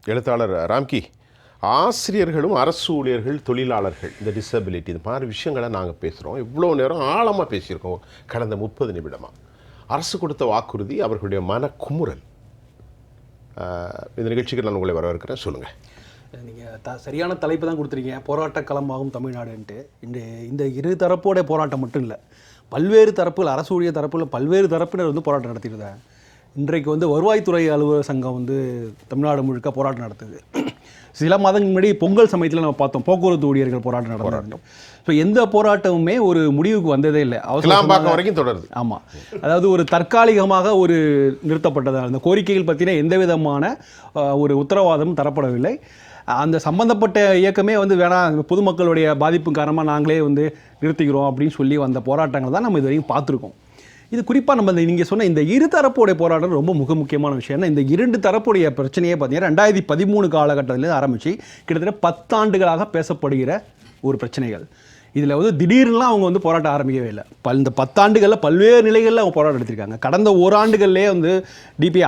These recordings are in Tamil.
எழுத்தாளர் ராம்கி, ஆசிரியர்களும் அரசு ஊழியர்கள், தொழிலாளர்கள், இந்த டிசபிலிட்டி, இந்த மாதிரி விஷயங்களை நாங்கள் பேசுகிறோம். இவ்வளோ நேரம் ஆழமாக பேசியிருக்கோம் கடந்த 30 நிமிடமாக. அரசு கொடுத்த வாக்குறுதி, அவர்களுடைய மனக்குமுறல். இந்த நிகழ்ச்சிக்கு நான் உங்களை வரவேற்கிறேன். சொல்லுங்கள். நீங்கள் சரியான தலைப்பு தான் கொடுத்துருக்கீங்க. போராட்ட களமாகும் தமிழ்நாடுன்ட்டு. இந்த இரு தரப்போடைய போராட்டம் மட்டும் இல்லை, பல்வேறு தரப்புகள், அரசு ஊழியர் தரப்பில் பல்வேறு தரப்பினர் வந்து போராட்டம் நடத்தியிருந்தாங்க. இன்றைக்கு வருவாய்த்துறை அலுவலர் சங்கம் தமிழ்நாடு முழுக்க போராட்டம் நடத்துது. சில மாதங்கள் முன்னாடி பொங்கல் சமயத்தில் நம்ம பார்த்தோம், போக்குவரத்து ஊழியர்கள் போராட்டம் நடந்தாங்க. ஸோ எந்த போராட்டமுமே ஒரு முடிவுக்கு வந்ததே இல்லை, அவசரம் வரைக்கும் தொடருது. ஆமாம், அதாவது ஒரு தற்காலிகமாக நிறுத்தப்பட்டதாக அந்த கோரிக்கைகள் பற்றின எந்த விதமான ஒரு உத்தரவாதமும் தரப்படவில்லை. அந்த சம்பந்தப்பட்ட இயக்கமே வேணாம், பொதுமக்களுடைய பாதிப்பு காரணமாக நாங்களே நிறுத்திக்கிறோம் அப்படின்னு சொல்லி வந்த போராட்டங்கள் தான் நம்ம இது வரைக்கும் பார்த்துருக்கோம். இது குறிப்பாக நம்ம நீங்கள் சொன்ன இந்த இரு தரப்புடைய போராட்டம் ரொம்ப முக்கியமான விஷயம். ஏன்னா இந்த 2 தரப்புடைய பிரச்சனையே பார்த்தீங்கன்னா 2013 காலகட்டத்திலேருந்து ஆரம்பித்து கிட்டத்தட்ட 10 ஆண்டுகளாக பேசப்படுகிற ஒரு பிரச்சனைகள். இதில் திடீர்னுலாம் அவங்க போராட்டம் ஆரம்பிக்கவே இல்லை. இந்த 10 ஆண்டுகளில் பல்வேறு நிலைகளில் அவங்க போராட்டம் எடுத்திருக்காங்க. கடந்த ஓராண்டுகள்லேயே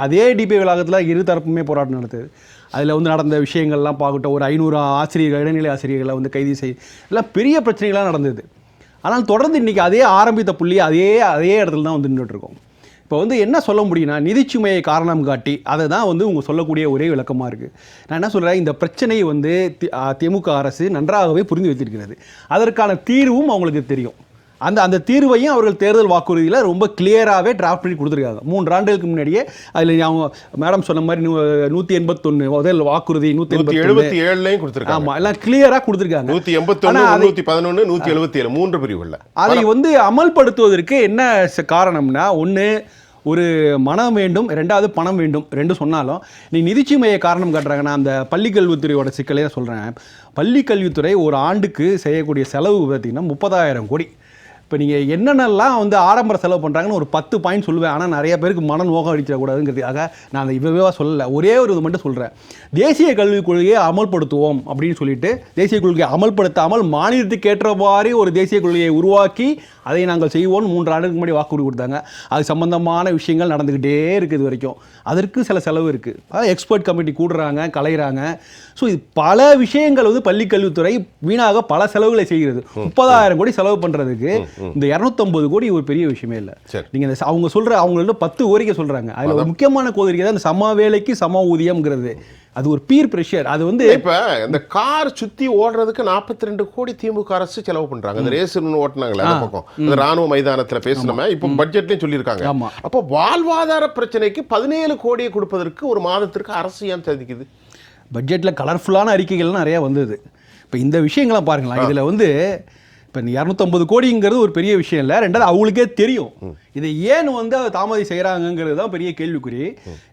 அதே டிபிஐ வளாகத்தில் இரு தரப்புமே போராட்டம் நடத்துது. அதில் நடந்த விஷயங்கள்லாம் பார்க்கட்டும், ஒரு 500 ஆசிரியர்கள், இடைநிலை ஆசிரியர்களை கைது எல்லாம் பெரிய பிரச்சனைகளாக நடந்தது. ஆனால் தொடர்ந்து இன்றைக்கி அதே ஆரம்பித்த புள்ளி அதே இடத்துல தான் நின்றுட்டுருக்கோம். இப்போ என்ன சொல்ல முடியும்னா, நிதிச்சுமையை காரணம் காட்டி அதை தான் உங்கள் சொல்லக்கூடிய ஒரே விளக்கமாக இருக்குது. நான் என்ன சொல்கிறேன், இந்த பிரச்சனை திமுக அரசு நன்றாகவே புரிந்து வைத்திருக்கிறது. அதற்கான தீர்வும் அவங்களுக்கு தெரியும். அந்த தீர்வையும் அவர்கள் தேர்தல் வாக்குறுதியில் ரொம்ப கிளியராகவே டிராஃப்ட் பண்ணி கொடுத்துருக்காங்க. 3 ஆண்டுகளுக்கு முன்னாடியே அதில் அவங்க மேடம் சொன்ன மாதிரி 181 முதல் வாக்குறுதி 177 கொடுத்துருக்காங்க. ஆமாம், எல்லாம் கிளியராக கொடுத்துருக்காங்க. 181, 111, 177 3 பிரிவுகளில் அதை அமல்படுத்துவதற்கு என்ன காரணம்னா, ஒன்று ஒரு மனம் வேண்டும், 2வது பணம் வேண்டும். 2 சொன்னாலும் நீ நிதிச்சுமையை காரணம் காட்டுறாங்க. நான் அந்த பள்ளிக்கல்வித்துறையோட சிக்கலே சொல்கிறேன். பள்ளிக்கல்வித்துறை ஒரு ஆண்டுக்கு செய்யக்கூடிய செலவு பார்த்திங்கன்னா 30,000 கோடி. இப்போ நீங்கள் என்னென்னலாம் ஆடம்பர செலவு பண்ணுறாங்கன்னு ஒரு 10 பாயிண்ட் சொல்லுவேன். ஆனால் நிறைய பேருக்கு மனநோகம் அடிச்சிடக்கூடாதுங்கிறதுக்காக நான் அதை இவ்வளோ சொல்லலை. ஒரே ஒரு இது மட்டும் சொல்கிறேன். தேசிய கல்விக் கொள்கையை அமல்படுத்துவோம் அப்படின்னு சொல்லிட்டு தேசிய கொள்கையை அமல்படுத்தாமல் மாநிலத்துக்கு ஏற்றவாறு ஒரு தேசிய கொள்கையை உருவாக்கி அதை நாங்கள் செய்வோம் 3 ஆண்டுக்கு முன்னாடி வாக்குறுதி கொடுத்தாங்க. அது சம்பந்தமான விஷயங்கள் நடந்துக்கிட்டே இருக்குது. இது வரைக்கும் அதற்கு சில செலவு இருக்குது. அதாவது எக்ஸ்பர்ட் கமிட்டி கூடுறாங்க, கலைகிறாங்க. ஸோ இது பல விஷயங்கள் பள்ளிக்கல்வித்துறை வீணாக பல செலவுகளை செய்கிறது. 30,000 கோடி செலவு பண்ணுறதுக்கு இந்த 250 கோடி ஒரு பெரிய விஷயமே இல்லை. நீங்கள் அவங்க சொல்கிற அவங்களோட 10 கோரிக்கை சொல்கிறாங்க. அதில் ஒரு முக்கியமான கோரிக்கை தான் இந்த சம வேலைக்கு சம ஊதியம்ங்கிறது. அது ஒரு பீர் பிரஷர். அது இப்போ இந்த கார் சுற்றி ஓடுறதுக்கு 42 கோடி திமுக அரசு செலவு பண்ணுறாங்க. இந்த ரேசன் ஓட்டினாங்களே அந்த பக்கம், இந்த ராணுவ மைதானத்தில் பேசணுமே, இப்போ பட்ஜெட்லையும் சொல்லியிருக்காங்க. அப்போ வாழ்வாதார பிரச்சனைக்கு 17 கோடியை கொடுப்பதற்கு ஒரு மாதத்திற்கு அரசு ஏன் ததிக்குது? பட்ஜெட்டில் கலர்ஃபுல்லான அறிக்கைகள் நிறையா வந்தது. இப்போ இந்த விஷயங்கள்லாம் பாருங்களேன். இதில் இப்போ 250 கோடிங்கிறது ஒரு பெரிய விஷயம் இல்லை. 2வது அவங்களுக்கே தெரியும் இதை ஏன் தாமதை செய்கிறாங்கங்கிறது தான் பெரிய கேள்விக்குறி.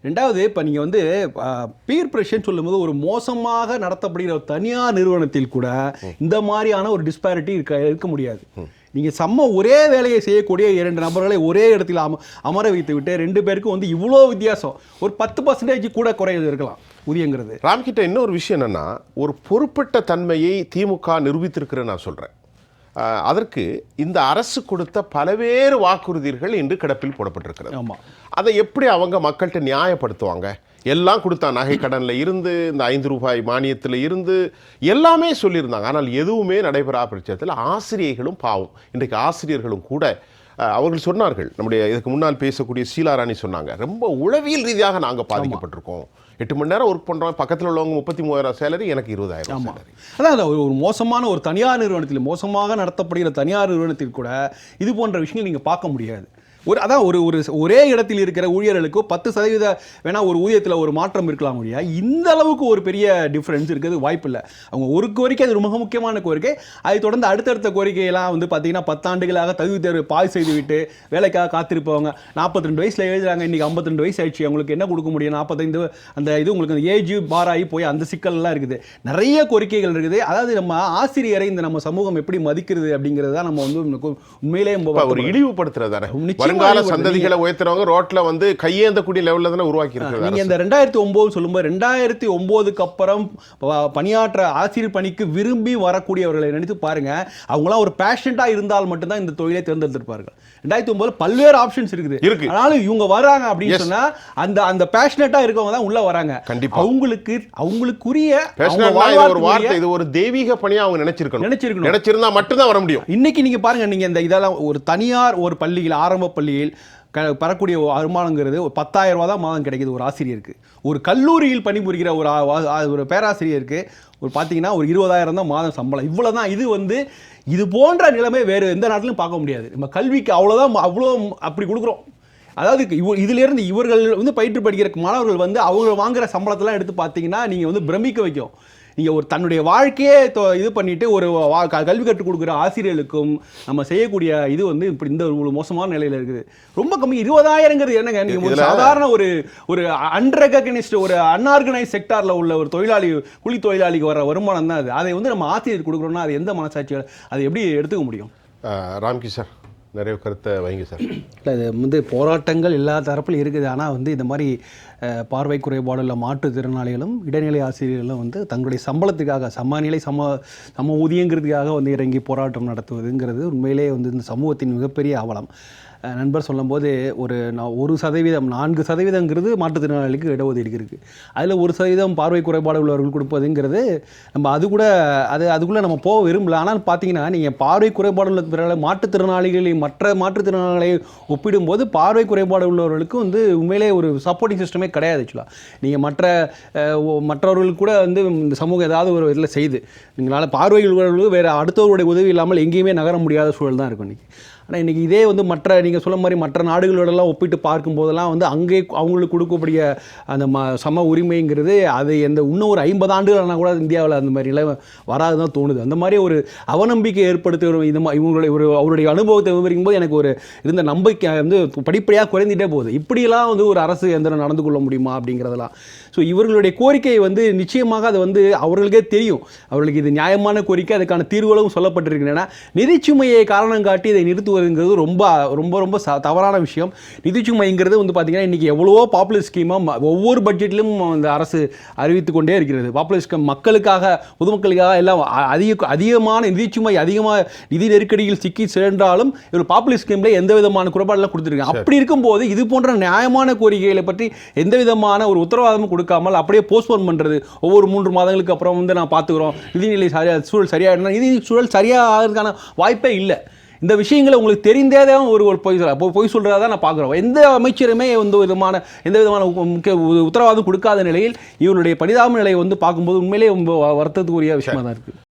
2வது இப்போ நீங்கள் பீர் ப்ரெஷர்னு சொல்லும்போது ஒரு மோசமாக நடத்தப்படுகிற ஒரு தனியார் நிறுவனத்தில் கூட இந்த மாதிரியான ஒரு டிஸ்பாரிட்டி இருக்க முடியாது. நீங்கள் ஒரே வேலையை செய்யக்கூடிய 2 நபர்களை ஒரே இடத்துல அமர வைத்து விட்டு 2 பேருக்கும் இவ்வளோ வித்தியாசம், ஒரு 10% கூட குறையது இருக்கலாம் ஊதியங்கிறது. ராம்கிட்ட இன்னொரு விஷயம் என்னென்னா, ஒரு பொறுப்பட்ட தன்மையை திமுக நிரூபித்திருக்கிறேன்னு நான் சொல்கிறேன். அதற்கு இந்த அரசு கொடுத்த பல்வேறு வாக்குறுதிகள் இன்று கிடப்பில் போடப்பட்டிருக்கிறது. ஆமாம், அதை எப்படி அவங்க மக்கள்கிட்ட நியாயப்படுத்துவாங்க? எல்லாம் கொடுத்தா, நகை கடனில் இருந்து இந்த 5 ரூபாய் மானியத்தில் இருந்து எல்லாமே சொல்லியிருந்தாங்க. ஆனால் எதுவுமே நடைபெறா பட்சத்தில் ஆசிரியர்களும் பாவம். இன்றைக்கு ஆசிரியர்களும் கூட அவர்கள் சொன்னார்கள், நம்முடைய இதுக்கு முன்னால் பேசக்கூடிய சீலாராணி சொன்னாங்க, ரொம்ப உளவியல் ரீதியாக நாங்கள் பாதிக்கப்பட்டிருக்கோம். 8 மணி நேரம் ஒர்க் பண்ணுறோம், பக்கத்தில் உள்ளவங்க 33,000 சேலரி, எனக்கு 20,000 சேலரி. அதான் ஒரு மோசமான ஒரு தனியார் நிறுவனத்தில், மோசமாக நடத்தப்படுகிற தனியார் நிறுவனத்தில் கூட இது போன்ற விஷயங்கள் நீங்கள் பார்க்க முடியாது. ஒரே இடத்தில் இருக்கிற ஊழியர்களுக்கு 10% வேணா ஒரு ஊதியத்தில் ஒரு மாற்றம் இருக்கலாம் முடியா, இந்த அளவுக்கு ஒரு பெரிய டிஃப்ரென்ஸ் இருக்கிறது வாய்ப்பு இல்லை. அவங்க ஒரு கோரிக்கை, அது மிக முக்கியமான கோரிக்கை. அதை தொடர்ந்து அடுத்தடுத்த கோரிக்கையெல்லாம் பார்த்தீங்கன்னா 10 ஆண்டுகளாக தகுதி தேர்வு பாஸ் செய்துவிட்டு வேலைக்காக காத்திருப்பவங்க 42 வயசில் எழுதுறாங்க, இன்றைக்கி 52 வயசு ஆயிடுச்சு, அவங்களுக்கு என்ன கொடுக்க முடியும்? 45 அந்த இது உங்களுக்கு அந்த ஏஜ் பார் ஆகி போய் அந்த சிக்கல்லாம் இருக்குது. நிறைய கோரிக்கைகள் இருக்குது. அதாவது நம்ம ஆசிரியரை நம்ம சமூகம் எப்படி மதிக்கிறது அப்படிங்கிறது தான் நம்ம உண்மையிலேயே ஒரு இழிவுபடுத்துறது தானே. வருங்கால சந்ததிகளை உயர்த்துறவங்க ரோட்ல வந்து கையேந்தக்கூடிய லெவல்ல தானே உருவாக்கி இருக்காங்க. நீங்க இந்த 2009 சொல்லும்போது 2009க்கு அப்புறம் பணியாற்ற ஆசிரியர் பணிக்கு விரும்பி வரக்கூடியவர்களை நினைத்து பாருங்க. அவங்களாம் ஒரு பேஷண்டா இருந்தால் மட்டும்தான் இந்த தொழிலை தேர்ந்தெடுத்திருப்பார்கள். 2009 பல்வேறு ஆப்ஷன்ஸ் இருக்குது. ஆனாலும் இவங்க வராங்க அப்படின்னு சொன்னா அந்த பேஷனட்டா இருக்கவங்க தான் உள்ள வராங்க. கண்டிப்பா அவங்களுக்குரிய ஒரு வார்த்தை, இது ஒரு தெய்வீக பணியா அவங்க நினைச்சிருந்தா மட்டும்தான் வர முடியும். இன்னைக்கு நீங்க பாருங்க, நீங்க இந்த இதெல்லாம் ஒரு தனியார் ஒரு பள்ளியில், ஆரம்ப பள்ளியில் பெறக்கூடிய வருமானங்கிறது ஒரு 10,000 ரூபா தான் மாதம் கிடைக்குது ஒரு ஆசிரியருக்கு. ஒரு கல்லூரியில் பணிபுரிகிற ஒரு பேராசிரியருக்கு ஒரு பார்த்தீங்கன்னா ஒரு 20,000 தான் மாதம் சம்பளம். இவ்வளோ தான். இது வந்து இது போன்ற நிலைமை வேறு எந்த நாட்டிலும் பார்க்க முடியாது. நம்ம கல்விக்கு அவ்வளோதான், அப்படி கொடுக்குறோம். அதாவது இதிலிருந்து இவர்கள் வந்து பயிற்று படிக்கிற மாணவர்கள் வந்து அவங்க வாங்குற சம்பளத்தெல்லாம் எடுத்து பார்த்தீங்கன்னா நீங்கள் வந்து பிரமிக்க வைக்கும். நீங்கள் ஒரு தன்னுடைய வாழ்க்கையே இது பண்ணிட்டு ஒரு கல்வி கற்றுக் கொடுக்குற ஆசிரியர்களுக்கும் நம்ம செய்யக்கூடிய இது வந்து இப்படி இந்த ஒரு மோசமான நிலையில் இருக்குது. ரொம்ப கம்மி. 20,000ங்கிறது என்னங்க? நீங்கள் சாதாரண ஒரு அன்ரெகனைஸ்டு ஒரு அன்ஆர்கனைஸ் செக்டாரில் உள்ள ஒரு தொழிலாளி, கூலி தொழிலாளிக்கு வர வருமானம் தான் அது. அதை வந்து நம்ம ஆசிரியர் கொடுக்குறோம்னா அது எந்த மனசாட்சியோட அதை எப்படி எடுத்துக்க முடியும்? ராம்கிஷன் நிறைய கருத்தை வைங்க சார். இல்லை, இது வந்து போராட்டங்கள் எல்லா தரப்பிலும் இருக்குது. ஆனால் வந்து இந்த மாதிரி பார்வை குறைபாடு உள்ள மாற்றுத்திறனாளிகளும் இடைநிலை ஆசிரியர்களும் வந்து தங்களுடைய சம்பளத்துக்காக சமநிலை சம ஊதியங்கிறதுக்காக வந்து இறங்கி போராட்டம் நடத்துவதுங்கிறது உண்மையிலே வந்து இந்த சமூகத்தின் மிகப்பெரிய அவலம். நண்பர் சொல்லும்போது ஒரு 1%, 4% மாற்றுத்திறனாளிகளுக்கு இடஒதுக்கீடு இருக்குது. அதில் 1% பார்வை குறைபாடு உள்ளவர்கள் கொடுப்பதுங்கிறது நம்ம அதுக்குள்ளே நம்ம போக விரும்பல. ஆனால் பார்த்தீங்கன்னா நீங்கள் பார்வை குறைபாடு உள்ள மாற்றுத்திறனாளிகளை மற்ற மாற்றுத்திறனாளிகளை ஒப்பிடும்போது பார்வை குறைபாடு உள்ளவர்களுக்கு வந்து உண்மையிலே ஒரு சப்போர்ட்டிங் சிஸ்டமே கிடையாது. ஆக்சுவலாக நீங்கள் மற்றவர்களுக்கு கூட வந்து இந்த சமூகம் ஏதாவது ஒரு இதில் செய்து நீங்களால் பார்வை உள்ளவர்களுக்கு வேறு அடுத்தவருடைய உதவி இல்லாமல் எங்கேயுமே நகர முடியாத சூழல் தான் இருக்கும் இன்றைக்கி. ஆனால் இன்றைக்கி இதே வந்து நீங்கள் சொல்ல மாதிரி மற்ற நாடுகளோடலாம் ஒப்பிட்டு பார்க்கும்போதெல்லாம் வந்து அங்கே அவங்களுக்கு கொடுக்கக்கூடிய அந்த சம உரிமைங்கிறது அது இன்னும் ஒரு 50 ஆண்டுகள்னா கூட இந்தியாவில் அந்த மாதிரி நிலை வராது தான் தோணுது. அந்த மாதிரி ஒரு அவநம்பிக்கை ஏற்படுத்தி இவங்களுடைய அவருடைய அனுபவத்தை விவரிக்கும் போது எனக்கு இருந்த நம்பிக்கை வந்து படிப்படியாக குறைந்துட்டே போகுது. இப்படியெல்லாம் வந்து ஒரு அரசு எந்திரம் நடந்து கொள்ள முடியுமா அப்படிங்கிறதெல்லாம். ஸோ இவர்களுடைய கோரிக்கை வந்து நிச்சயமாக அது வந்து அவர்களுக்கே தெரியும். அவர்களுக்கு இது நியாயமான கோரிக்கை, அதுக்கான தீர்வுகளும் சொல்லப்பட்டிருக்கின்றன. நிதிச்சுமையை காரணம் காட்டி இதை நிறுத்துவதுங்கிறது ரொம்ப ரொம்ப ரொம்ப தவறான விஷயம். நிதிச்சுமைங்கிறது வந்து பார்த்தீங்கன்னா இன்றைக்கி எவ்வளவோ பாப்புலர் ஸ்கீமாக ஒவ்வொரு பட்ஜெட்டிலும் இந்த அரசு அறிவித்து கொண்டே இருக்கிறது. பாப்புலர் ஸ்கீம் மக்களுக்காக, பொதுமக்களுக்காக எல்லாம் அதிகமான நிதிச்சுமை, அதிகமாக நிதி நெருக்கடியில் சிக்கி சென்றாலும் ஒரு பாப்புலர் ஸ்கீமில் எந்த விதமான குறைபாடெல்லாம் கொடுத்துருக்காங்க. அப்படி இருக்கும்போது இது போன்ற நியாயமான கோரிக்கைகளை பற்றி எந்த விதமான ஒரு உத்தரவாதமும் கொடுக்காமல் அப்படியே போஸ்ட்போன் பண்ணுறது. ஒவ்வொரு 3 மாதங்களுக்கு அப்புறம் வந்து நான் பார்த்துக்கிறோம், நிதிநிலை சூழல் சரியாக, நிதி சூழல் சரியாகிறதுக்கான வாய்ப்பே இல்லை. இந்த விஷயங்களை உங்களுக்கு தெரிந்தே தான் ஒரு பொய் சொல்கிறதா தான் நான் பார்க்குறோம். எந்த அமைச்சருமே எந்த விதமான முக்கிய உத்தரவாதம் கொடுக்காத நிலையில் இவருடைய பரிதாப நிலையை வந்து பார்க்கும்போது உண்மையிலே வருத்தத்துக்குரிய விஷயமாக தான் இருக்குது.